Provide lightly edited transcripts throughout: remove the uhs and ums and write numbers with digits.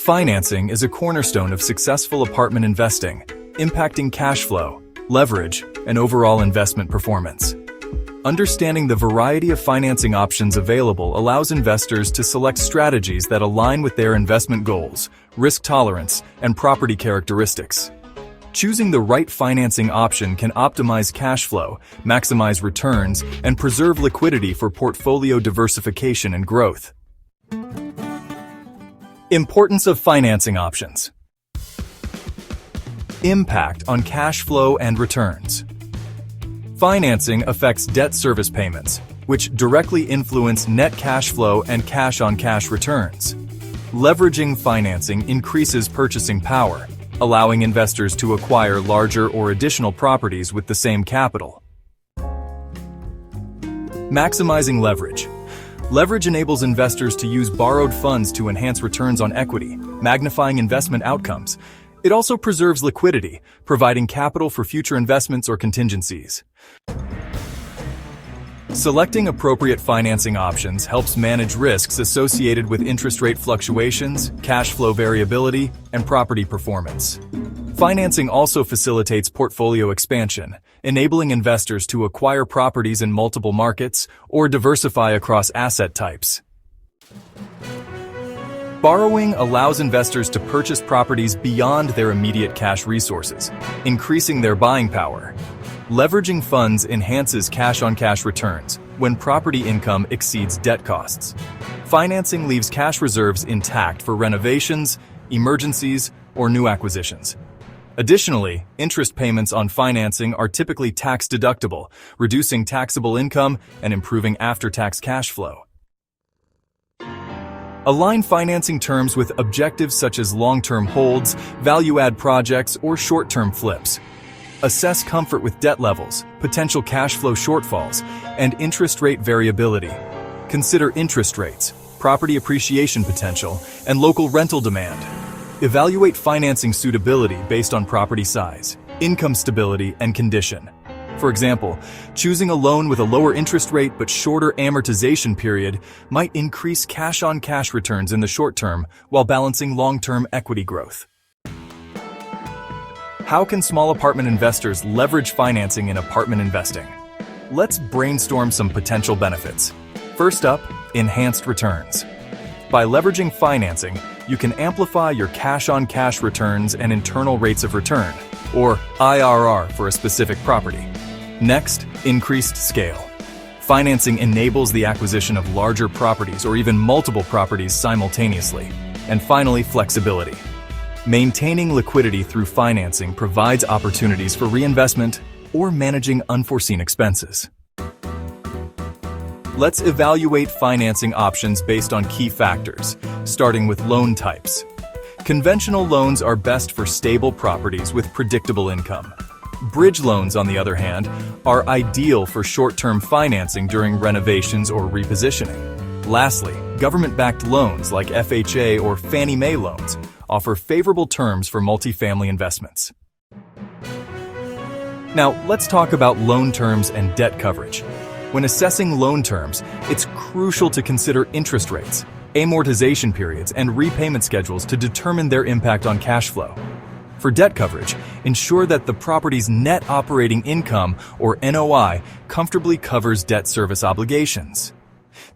Financing is a cornerstone of successful apartment investing, impacting cash flow, leverage, and overall investment performance. Understanding the variety of financing options available allows investors to select strategies that align with their investment goals, risk tolerance, and property characteristics. Choosing the right financing option can optimize cash flow, maximize returns, and preserve liquidity for portfolio diversification and growth. Importance of financing options. Impact on cash flow and returns. Financing affects debt service payments, which directly influence net cash flow and cash-on-cash returns. Leveraging financing increases purchasing power, allowing investors to acquire larger or additional properties with the same capital. Maximizing leverage. Leverage enables investors to use borrowed funds to enhance returns on equity, magnifying investment outcomes. It also preserves liquidity, providing capital for future investments or contingencies. Selecting appropriate financing options helps manage risks associated with interest rate fluctuations, cash flow variability, and property performance. Financing also facilitates portfolio expansion, enabling investors to acquire properties in multiple markets or diversify across asset types. Borrowing allows investors to purchase properties beyond their immediate cash resources, increasing their buying power. Leveraging funds enhances cash-on-cash returns when property income exceeds debt costs. Financing leaves cash reserves intact for renovations, emergencies, or new acquisitions. Additionally, interest payments on financing are typically tax-deductible, reducing taxable income and improving after-tax cash flow. Align financing terms with objectives such as long-term holds, value-add projects, or short-term flips. Assess comfort with debt levels, potential cash flow shortfalls, and interest rate variability. Consider interest rates, property appreciation potential, and local rental demand. Evaluate financing suitability based on property size, income stability, and condition. For example, choosing a loan with a lower interest rate but shorter amortization period might increase cash-on-cash returns in the short term while balancing long-term equity growth. How can small apartment investors leverage financing in apartment investing? Let's brainstorm some potential benefits. First up, enhanced returns. By leveraging financing, you can amplify your cash-on-cash returns and internal rates of return, or IRR for a specific property. Next, increased scale. Financing enables the acquisition of larger properties or even multiple properties simultaneously. And finally, flexibility. Maintaining liquidity through financing provides opportunities for reinvestment or managing unforeseen expenses. Let's evaluate financing options based on key factors, starting with loan types. Conventional loans are best for stable properties with predictable income. Bridge loans, on the other hand, are ideal for short-term financing during renovations or repositioning. Lastly, government-backed loans like FHA or Fannie Mae loans offer favorable terms for multifamily investments. Now, let's talk about loan terms and debt coverage. When assessing loan terms, it's crucial to consider interest rates, amortization periods, and repayment schedules to determine their impact on cash flow. For debt coverage, ensure that the property's net operating income, or NOI, comfortably covers debt service obligations.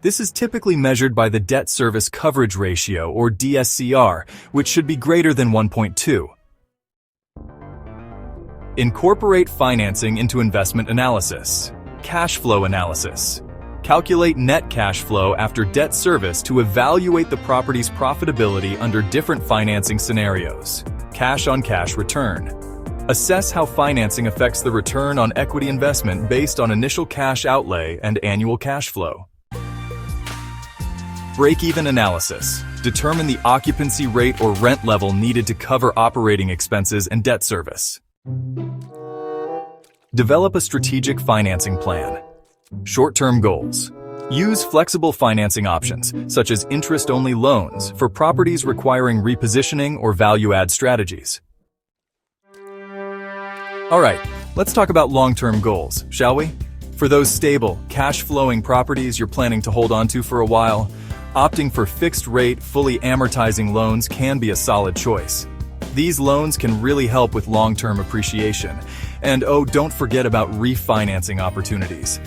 This is typically measured by the debt service coverage ratio, or DSCR, which should be greater than 1.2. Incorporate financing into investment analysis. Cash flow analysis. Calculate net cash flow after debt service to evaluate the property's profitability under different financing scenarios. Cash-on-cash return. Assess how financing affects the return on equity investment based on initial cash outlay and annual cash flow. Break-even analysis. Determine the occupancy rate or rent level needed to cover operating expenses and debt service. Develop a strategic financing plan. Short-term goals. Use flexible financing options, such as interest-only loans, for properties requiring repositioning or value-add strategies. All right, let's talk about long-term goals, shall we? For those stable, cash-flowing properties you're planning to hold onto for a while, Opting for fixed-rate, fully amortizing loans can be a solid choice. These loans can really help with long-term appreciation. And don't forget about refinancing opportunities.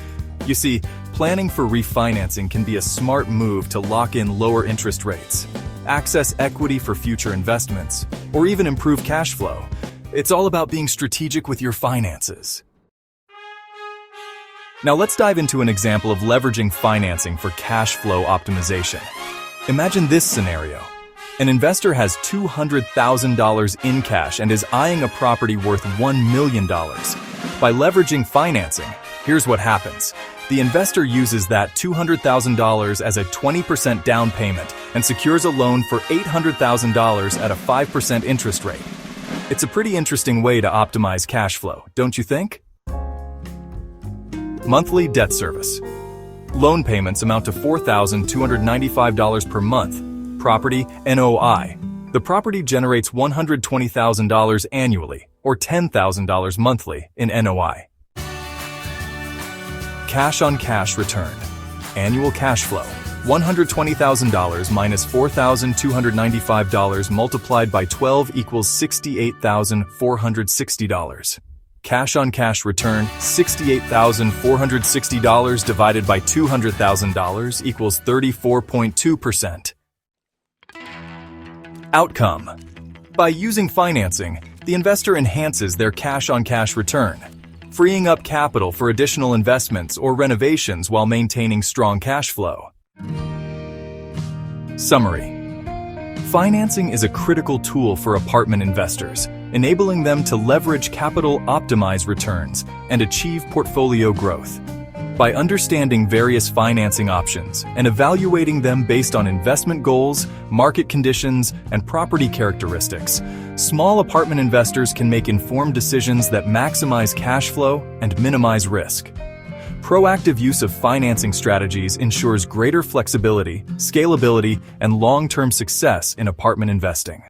You see, planning for refinancing can be a smart move to lock in lower interest rates, access equity for future investments, or even improve cash flow. It's all about being strategic with your finances. Now let's dive into an example of leveraging financing for cash flow optimization. Imagine this scenario. An investor has $200,000 in cash and is eyeing a property worth $1 million. By leveraging financing, here's what happens. The investor uses that $200,000 as a 20% down payment and secures a loan for $800,000 at a 5% interest rate. It's a pretty interesting way to optimize cash flow, don't you think? Monthly debt service. Loan payments amount to $4,295 per month. Property NOI. The property generates $120,000 annually, or $10,000 monthly in NOI. Cash-on-cash return. Annual cash flow. $120,000 minus $4,295 multiplied by 12 equals $68,460. Cash-on-cash return, $68,460 divided by $200,000 equals 34.2%. Outcome. By using financing, the investor enhances their cash-on-cash return, freeing up capital for additional investments or renovations while maintaining strong cash flow. Summary. Financing is a critical tool for apartment investors, enabling them to leverage capital, optimize returns, and achieve portfolio growth. By understanding various financing options and evaluating them based on investment goals, market conditions, and property characteristics, small apartment investors can make informed decisions that maximize cash flow and minimize risk. Proactive use of financing strategies ensures greater flexibility, scalability, and long-term success in apartment investing.